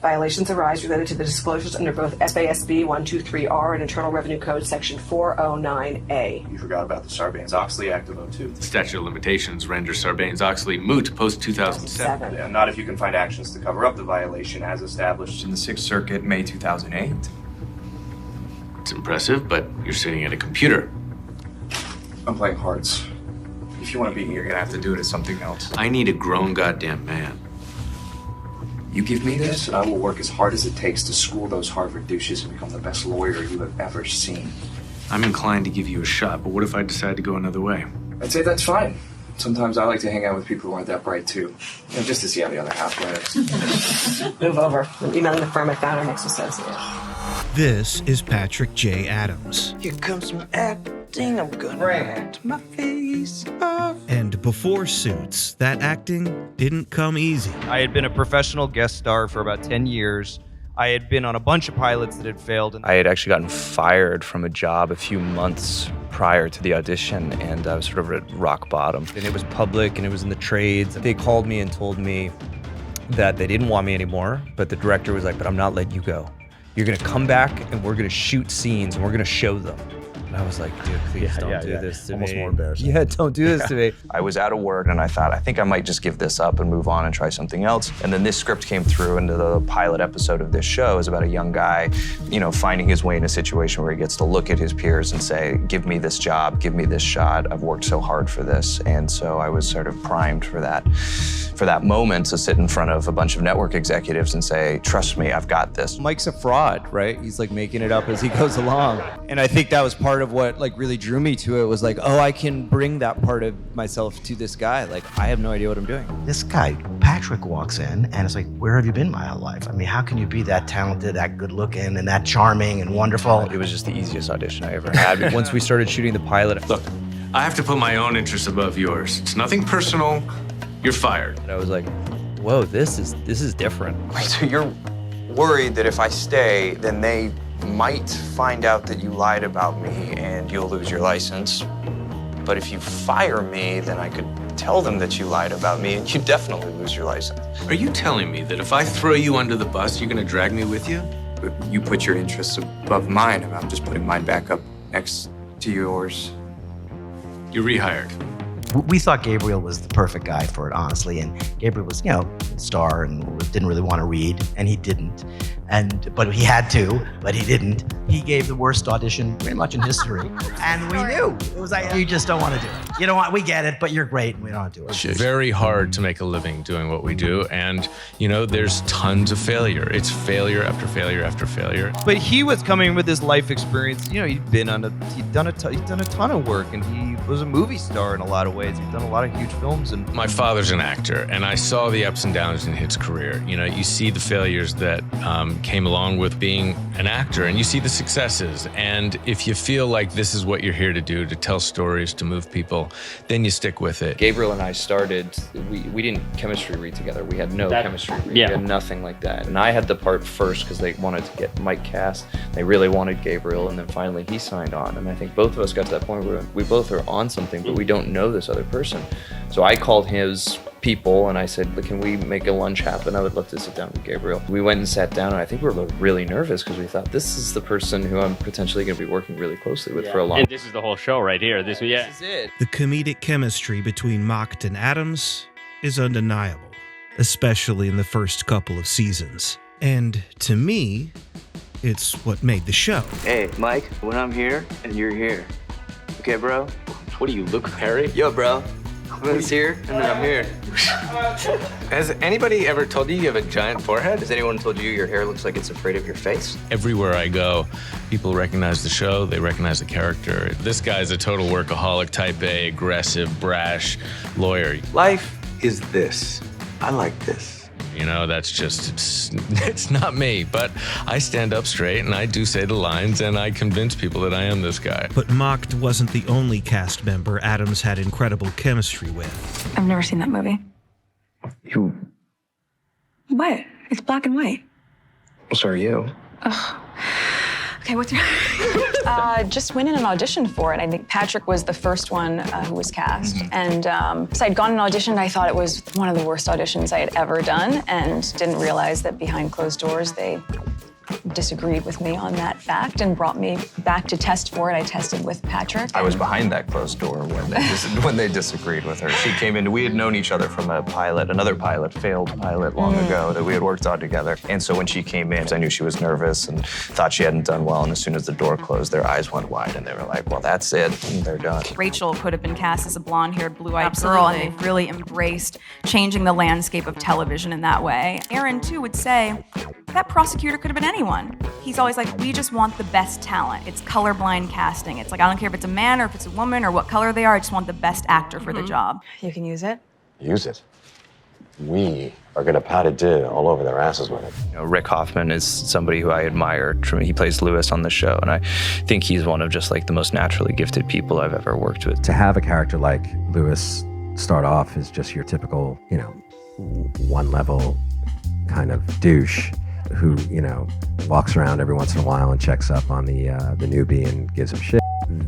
Violations arise related to the disclosures under both FASB 123R and Internal Revenue Code Section 409A. You forgot about the Sarbanes-Oxley Act of 2002. The statute of limitations renders Sarbanes-Oxley moot post-2007. Yeah, not if you can find actions to cover up the violation as established in the Sixth Circuit, May 2008. It's impressive, but you're sitting at a computer. I'm playing hearts. If you want to be here, you're going to have to do it as something else. I need a grown goddamn man. You give me this, and I will work as hard as it takes to school those Harvard douches and become the best lawyer you have ever seen. I'm inclined to give you a shot, but what if I decide to go another way? I'd say that's fine. Sometimes I like to hang out with people who aren't that bright, too. Just to see how the other half wears. Move over. I'm emailing the firm I found our next associate. This is Patrick J. Adams. Here comes some acting, I'm gonna act my face off. And before Suits, that acting didn't come easy. I had been a professional guest star for about 10 years. I had been on a bunch of pilots that had failed. I had actually gotten fired from a job a few months prior to the audition, and I was sort of at rock bottom. And it was public, and it was in the trades. They called me and told me that they didn't want me anymore, but the director was like, but I'm not letting you go. You're gonna come back, and we're gonna shoot scenes, and we're gonna show them. And I was like, dude, please don't do this to me. Almost more embarrassing. Yeah, don't do this to me. I was out of work, and I thought, I think I might just give this up and move on and try something else. And then this script came through, and the pilot episode of this show is about a young guy, finding his way in a situation where he gets to look at his peers and say, give me this job, give me this shot. I've worked so hard for this. And so I was sort of primed for that moment to sit in front of a bunch of network executives and say, trust me, I've got this. Mike's a fraud, right? He's like making it up as he goes along. And I think that was part of what like really drew me to it, was like, oh, I can bring that part of myself to this guy. Like, I have no idea what I'm doing. This guy, Patrick, walks in and it's like, where have you been my whole life? I mean, how can you be that talented, that good looking, and that charming and wonderful? It was just the easiest audition I ever had. Once we started shooting the pilot, Look, I have to put my own interests above yours. It's nothing personal. You're fired. I was like, whoa, this is different. Wait, so you're worried that if I stay, then they might find out that you lied about me and you'll lose your license. But if you fire me, then I could tell them that you lied about me and you definitely lose your license. Are you telling me that if I throw you under the bus, you're gonna drag me with you? But you put your interests above mine, and I'm just putting mine back up next to yours. You're rehired. We thought Gabriel was the perfect guy for it, honestly. And Gabriel was, a star and didn't really want to read, and he didn't. But he had to, but he didn't. He gave the worst audition pretty much in history. And we knew. It was like, you just don't want to do it. You know what? We get it, but you're great, and we don't want to do it. It's very hard to make a living doing what we do. And, there's tons of failure. It's failure after failure after failure. But he was coming with his life experience. He'd done a ton of work, and he was a movie star in a lot of ways. He'd done a lot of huge films. And my father's an actor, and I saw the ups and downs in his career. You see the failures that came along with being an actor, and you see the successes. And if you feel like this is what you're here to do, to tell stories, to move people, then you stick with it. Gabriel and I started, we didn't chemistry read together. We had no chemistry read. Yeah. We had nothing like that. And I had the part first because they wanted to get Mike cast. They really wanted Gabriel, and then finally he signed on. And I think both of us got to that point where we both are on something, but we don't know this other person. So I called his people and I said, can we make a lunch happen? I would love to sit down with Gabriel. We went and sat down, and I think we were both really nervous because we thought, this is the person who I'm potentially going to be working really closely with for a long time. And this is the whole show right here. This is it. The comedic chemistry between Mocked and Adams is undeniable, especially in the first couple of seasons. And to me, it's what made the show. Hey, Mike, when I'm here and you're here. Okay, bro? What are you, Luke Perry? Yo, bro. When it's here, and then I'm here. Has anybody ever told you have a giant forehead? Has anyone told you your hair looks like it's afraid of your face? Everywhere I go, people recognize the show, they recognize the character. This guy's a total workaholic, type A, aggressive, brash lawyer. Life is this. I like this. That's just, it's not me, but I stand up straight and I do say the lines and I convince people that I am this guy. But Mocked wasn't the only cast member Adams had incredible chemistry with. I've never seen that movie. You. What? It's black and white. So are you. Ugh. Okay, what's your... Just went in and auditioned for it. I think Patrick was the first one who was cast. And so I'd gone and auditioned. I thought it was one of the worst auditions I had ever done and didn't realize that behind closed doors, they disagreed with me on that fact and brought me back to test for it. I tested with Patrick. I was behind that closed door when they disagreed with her. She came in, we had known each other from a pilot, another pilot, failed pilot long ago that we had worked on together. And so when she came in, I knew she was nervous and thought she hadn't done well. And as soon as the door closed, their eyes went wide and they were like, well, that's it, and they're done. Rachel could have been cast as a blonde-haired, blue-eyed girl, and they've really embraced changing the landscape of television in that way. Aaron, too, would say, that prosecutor could have been anyone. He's always like, we just want the best talent. It's colorblind casting. It's like, I don't care if it's a man or if it's a woman or what color they are, I just want the best actor for the job. You can use it. Use it. We are gonna pat it down all over their asses with it. You know, Rick Hoffman is somebody who I admire. He plays Lewis on the show, and I think he's one of just like the most naturally gifted people I've ever worked with. To have a character like Lewis start off as just your typical, one level kind of douche who, walks around every once in a while and checks up on the newbie and gives him shit.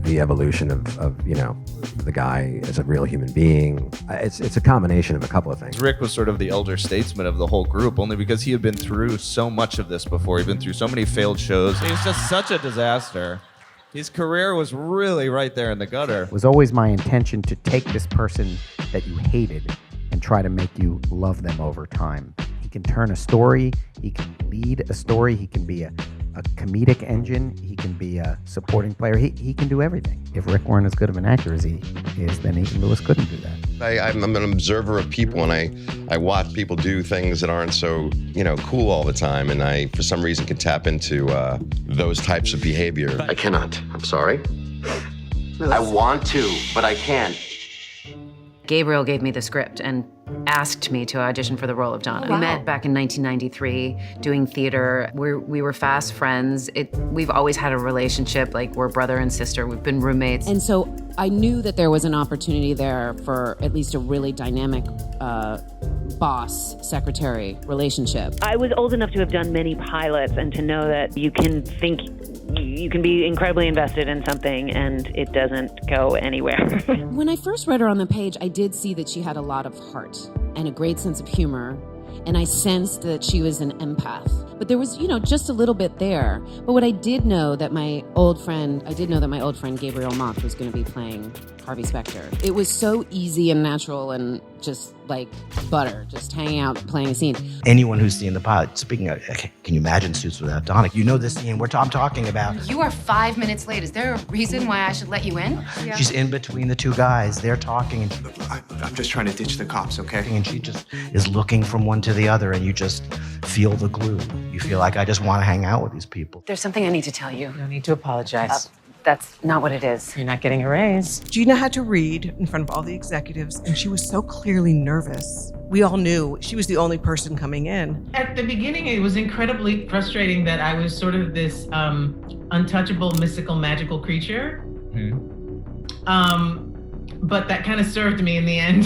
The evolution of the guy as a real human being. It's a combination of a couple of things. Rick was sort of the elder statesman of the whole group, only because he had been through so much of this before. He'd been through so many failed shows. He was just such a disaster. His career was really right there in the gutter. It was always my intention to take this person that you hated and try to make you love them over time. He can turn a story, he can lead a story, he can be a comedic engine, he can be a supporting player, he can do everything. If Rick weren't as good of an actor as he is, then Ethan Lewis couldn't do that. I'm an observer of people, and I watch people do things that aren't so, cool all the time, and I, for some reason, can tap into those types of behavior. I cannot. I'm sorry. I want to, but I can't. Gabriel gave me the script and asked me to audition for the role of Donna. Oh, wow. We met back in 1993 doing theater. We were fast friends. We've always had a relationship, like we're brother and sister. We've been roommates. And so I knew that there was an opportunity there for at least a really dynamic boss-secretary relationship. I was old enough to have done many pilots and to know that you can be incredibly invested in something and it doesn't go anywhere. When I first read her on the page, I did see that she had a lot of heart and a great sense of humor, and I sensed that she was an empath. But there was, just a little bit there. But what I did know that my old friend Gabriel Moth was going to be playing Harvey Specter. It was so easy and natural and just like butter, just hanging out, playing a scene. Anyone who's seen the pilot, speaking of, can you imagine Suits Without Donna? You know this scene I'm talking about. You are 5 minutes late. Is there a reason why I should let you in? Yeah. She's in between the two guys. They're talking. And I'm just trying to ditch the cops, okay? And she just is looking from one to the other, and you just feel the glue. You feel like, I just want to hang out with these people. There's something I need to tell you. No need to apologize. That's not what it is. You're not getting a raise. Gina had to read in front of all the executives, and she was so clearly nervous. We all knew she was the only person coming in. At the beginning, it was incredibly frustrating that I was sort of this untouchable, mystical, magical creature. But that kind of served me in the end,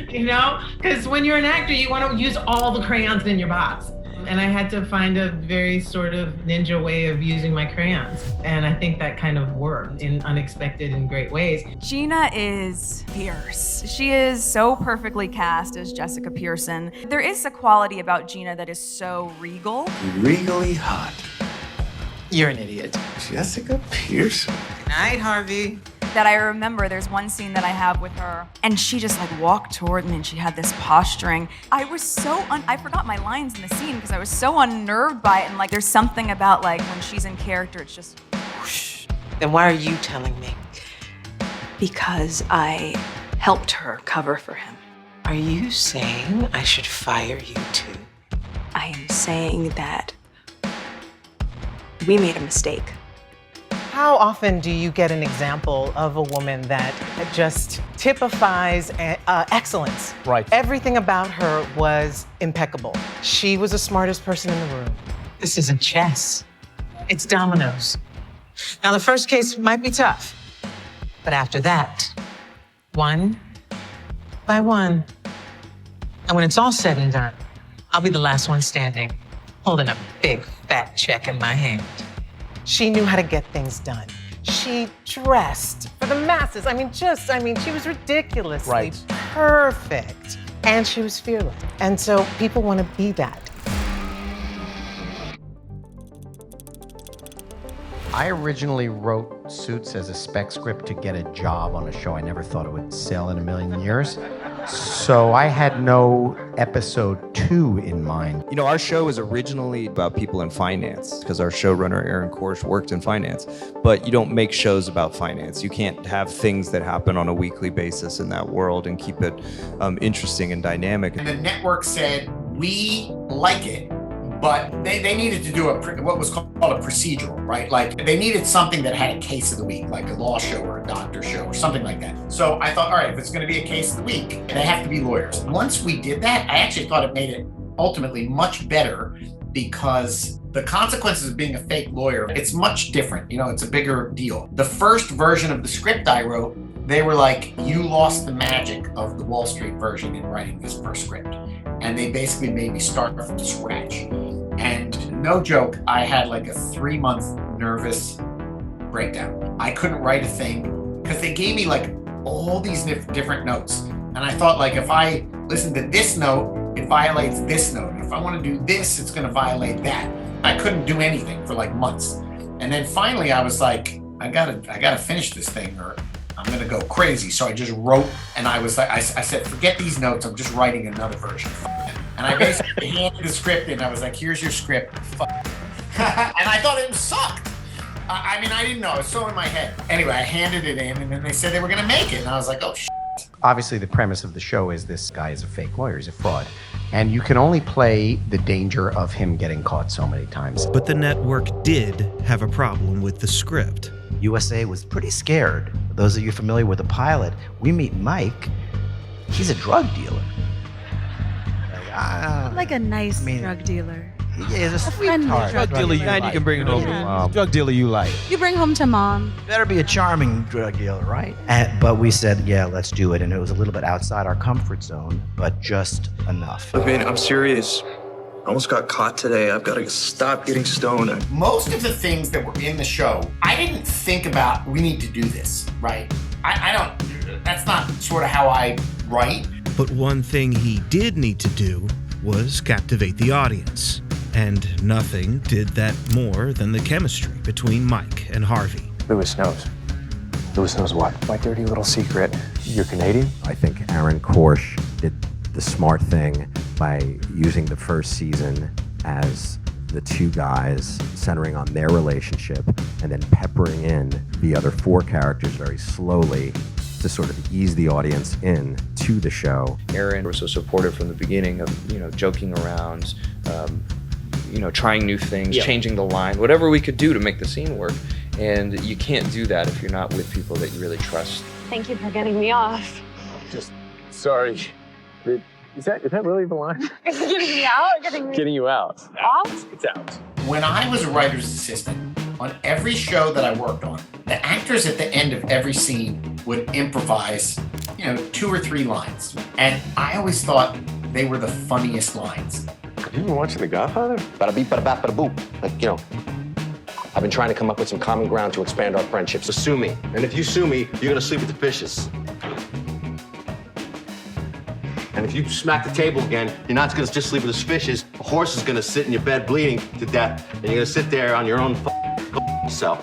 Because when you're an actor, you want to use all the crayons in your box. And I had to find a very sort of ninja way of using my crayons. And I think that kind of worked in unexpected and great ways. Gina is fierce. She is so perfectly cast as Jessica Pearson. There is a quality about Gina that is so regal. Regally hot. You're an idiot. Jessica Pearson. Good night, Harvey. That I remember, there's one scene that I have with her, and she just like walked toward me and she had this posturing. I was I forgot my lines in the scene because I was so unnerved by it, and like there's something about like when she's in character, it's just whoosh. Then why are you telling me? Because I helped her cover for him. Are you saying I should fire you too? I am saying that we made a mistake. How often do you get an example of a woman that just typifies excellence? Right. Everything about her was impeccable. She was the smartest person in the room. This isn't chess. It's dominoes. Now, the first case might be tough, but after that, one by one. And when it's all said and done, I'll be the last one standing, holding a big, fat check in my hand. She knew how to get things done. She dressed for the masses. She was ridiculously perfect. And she was fearless. And so people want to be that. I originally wrote Suits as a spec script to get a job on a show. I never thought it would sell in a million years. So I had no episode 2 in mind. You know, our show was originally about people in finance because our showrunner, Aaron Korsh, worked in finance. But you don't make shows about finance. You can't have things that happen on a weekly basis in that world and keep it interesting and dynamic. And the network said, we like it, but they needed to do what was called a procedural, right? Like they needed something that had a case of the week, like a law show or a doctor show or something like that. So I thought, all right, if it's going to be a case of the week, they have to be lawyers. Once we did that, I actually thought it made it ultimately much better because the consequences of being a fake lawyer, it's much different. You know, it's a bigger deal. The first version of the script I wrote, they were like, you lost the magic of the Wall Street version in writing this first script. And they basically made me start from scratch. And no joke, I had like a 3-month nervous breakdown. I couldn't write a thing because they gave me like all these different notes. And I thought like, if I listen to this note, it violates this note. If I want to do this, it's going to violate that. I couldn't do anything for like months. And then finally I was like, I gotta finish this thing or I'm gonna go crazy. So I just wrote and I was like, I said, forget these notes, I'm just writing another version. And I basically handed the script in. I was like, here's your script. And I thought it sucked. I didn't know. It was so in my head. Anyway, I handed it in and then they said they were going to make it. And I was like, oh, shit. Obviously, the premise of the show is this guy is a fake lawyer. He's a fraud. And you can only play the danger of him getting caught so many times. But the network did have a problem with the script. USA was pretty scared. For those of you familiar with the pilot, we meet Mike. He's a drug dealer. Like a nice drug dealer. Yeah, he's a friendly sweetheart. drug dealer. you can bring it home to mom. Drug dealer you like. You bring home to mom. Better be a charming drug dealer, right? But we said, yeah, let's do it. And it was a little bit outside our comfort zone, but just enough. I'm serious. I almost got caught today. I've got to stop getting stoned. Most of the things that were in the show, I didn't think about, we need to do this, right? That's not sort of how I write. But one thing he did need to do was captivate the audience. And nothing did that more than the chemistry between Mike and Harvey. Lewis knows. Lewis knows what? My dirty little secret. You're Canadian? I think Aaron Korsh did the smart thing by using the first season as the two guys centering on their relationship and then peppering in the other 4 characters very slowly to sort of ease the audience in to the show. Aaron was so supportive from the beginning of, joking around, trying new things, changing the line, whatever we could do to make the scene work. And you can't do that if you're not with people that you really trust. Thank you for getting me off. Just sorry. Is that really the line? Getting me out or Getting you out. off? It's out. When I was a writer's assistant, on every show that I worked on, the actors at the end of every scene would improvise, 2 or 3 lines. And I always thought they were the funniest lines. Have you been watching The Godfather? Bada beep, bada bap, bada boop. I've been trying to come up with some common ground to expand our friendship. So sue me. And if you sue me, you're gonna sleep with the fishes. And if you smack the table again, you're not gonna just sleep with the fishes. A horse is gonna sit in your bed bleeding to death, and you're gonna sit there on your own self.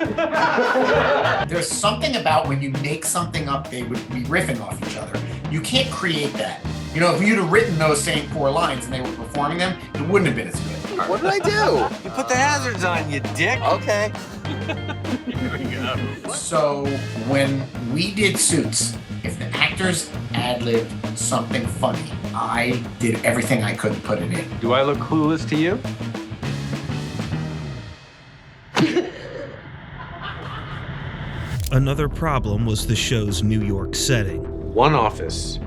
There's something about when you make something up, they would be riffing off each other. You can't create that. If you'd have written those same 4 lines and they were performing them, it wouldn't have been as good. What did I do? You put the hazards on, you dick. Okay. So when we did Suits, if the actors ad-libbed something funny, I did everything I could to put it in. Do I look clueless to you? Another problem was the show's New York setting. One office,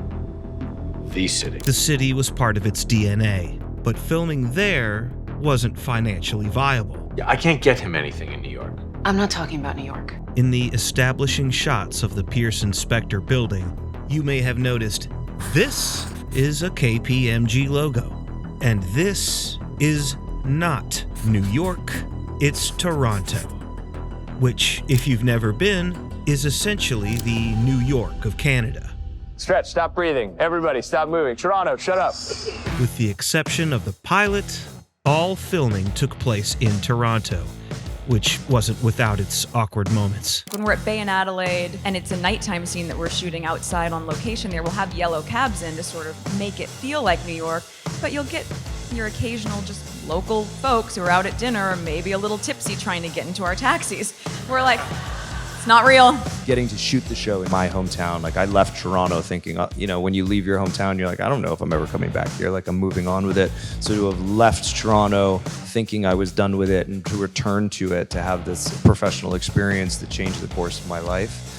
the city. The city was part of its DNA, but filming there wasn't financially viable. Yeah, I can't get him anything in New York. I'm not talking about New York. In the establishing shots of the Pearson Spectre building, you may have noticed this is a KPMG logo. And this is not New York, it's Toronto. which, if you've never been, is essentially the New York of Canada. Stretch, stop breathing. Everybody, stop moving. Toronto, shut up. With the exception of the pilot, all filming took place in Toronto, which wasn't without its awkward moments. When we're at Bay and Adelaide and it's a nighttime scene that we're shooting outside on location there, we'll have yellow cabs in to sort of make it feel like New York, but you'll get your occasional just local folks who are out at dinner or maybe a little tipsy trying to get into our taxis. We're like, it's not real. Getting to shoot the show in my hometown, like I left Toronto thinking, when you leave your hometown, you're like, I don't know if I'm ever coming back here, like I'm moving on with it. So to have left Toronto thinking I was done with it and to return to it, to have this professional experience that changed the course of my life,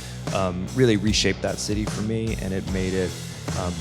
really reshaped that city for me, and it made it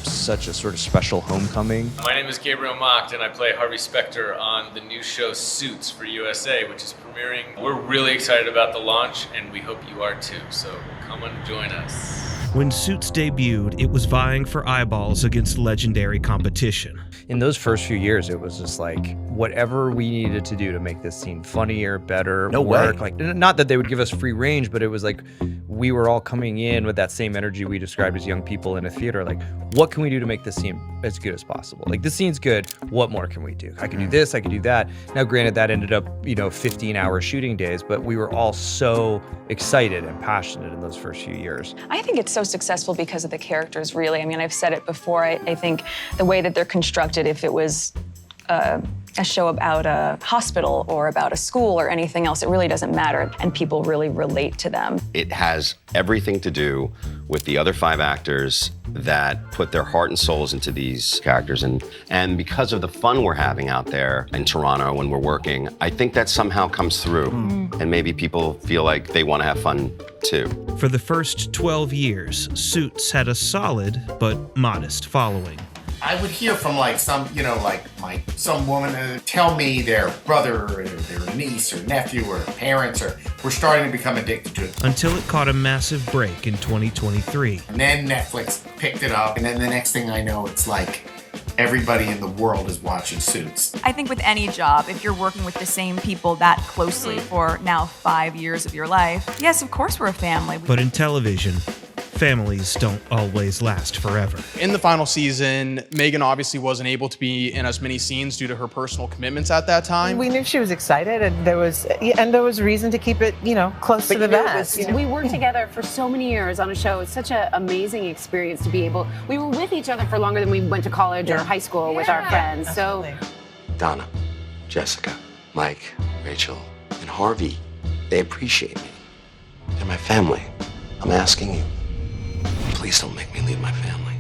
such a sort of special homecoming. My name is Gabriel Macht, and I play Harvey Specter on the new show Suits for USA, which is premiering. We're really excited about the launch, and we hope you are too, so come and join us. When Suits debuted, it was vying for eyeballs against legendary competition. In those first few years, it was just like whatever we needed to do to make this scene funnier, better, work. Like, not that they would give us free range, but it was like we were all coming in with that same energy we described as young people in a theater. Like, what can we do to make this scene as good as possible? Like, this scene's good. What more can we do? I can do this. I can do that. Now, granted, that ended up, 15-hour shooting days, but we were all so excited and passionate in those first few years. I think it's so successful because of the characters, really. I mean, I've said it before. I think the way that they're constructed, if it was a show about a hospital or about a school or anything else, it really doesn't matter, and people really relate to them. It has everything to do with the other 5 actors that put their heart and souls into these characters, and because of the fun we're having out there in Toronto when we're working, I think that somehow comes through, and maybe people feel like they want to have fun too. For the first 12 years, Suits had a solid but modest following. I would hear from some woman tell me their brother or their niece or nephew or parents were starting to become addicted to it. Until it caught a massive break in 2023. And then Netflix picked it up, and then the next thing I know, it's like everybody in the world is watching Suits. I think with any job, if you're working with the same people that closely for now 5 years of your life, yes, of course we're a family. But in television, families don't always last forever. In the final season, Megan obviously wasn't able to be in as many scenes due to her personal commitments at that time. We knew she was excited, and there was reason to keep it, close to the vest. We worked together for so many years on a show. It's such an amazing experience to be able. We were with each other for longer than we went to college or high school with our friends. Absolutely. So, Donna, Jessica, Mike, Rachel, and Harvey, they appreciate me. They're my family. I'm asking you. Please don't make me leave my family.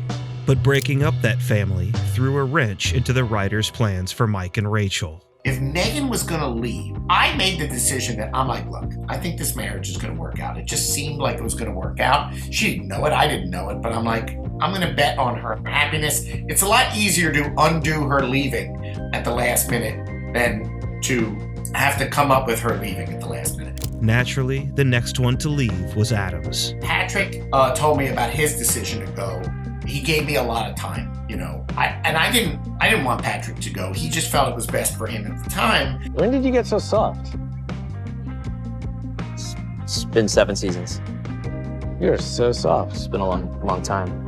But breaking up that family threw a wrench into the writers' plans for Mike and Rachel. If Megan was gonna leave, I made the decision that I'm like, look, I think this marriage is gonna work out. It just seemed like it was gonna work out. She didn't know it, I didn't know it, but I'm like, I'm gonna bet on her happiness. It's a lot easier to undo her leaving at the last minute than to have to come up with her leaving at the last minute. Naturally, the next one to leave was Adams. Patrick told me about his decision to go. He gave me a lot of time, I didn't want Patrick to go. He just felt it was best for him at the time. When did you get so soft? It's been 7 seasons. You're so soft. It's been a long time.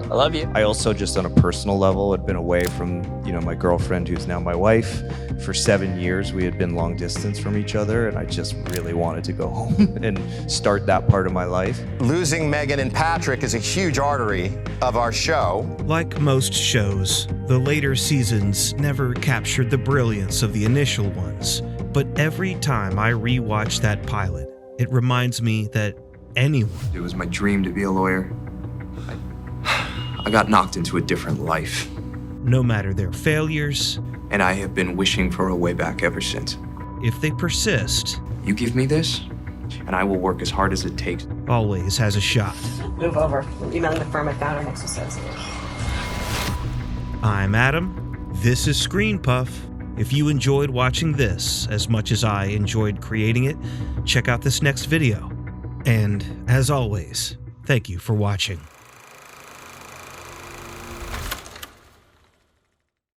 I love you. I also, just on a personal level, had been away from, my girlfriend, who's now my wife. For 7 years, we had been long distance from each other, and I just really wanted to go home and start that part of my life. Losing Megan and Patrick is a huge artery of our show. Like most shows, the later seasons never captured the brilliance of the initial ones. But every time I rewatch that pilot, it reminds me that anyone... It was my dream to be a lawyer. I got knocked into a different life. No matter their failures... And I have been wishing for a way back ever since. If they persist... You give me this, and I will work as hard as it takes. Always has a shot. Move over. I'm emailing the firm I found our next associate. I'm Adam. This is ScreenPuff. If you enjoyed watching this as much as I enjoyed creating it, check out this next video. And, as always, thank you for watching.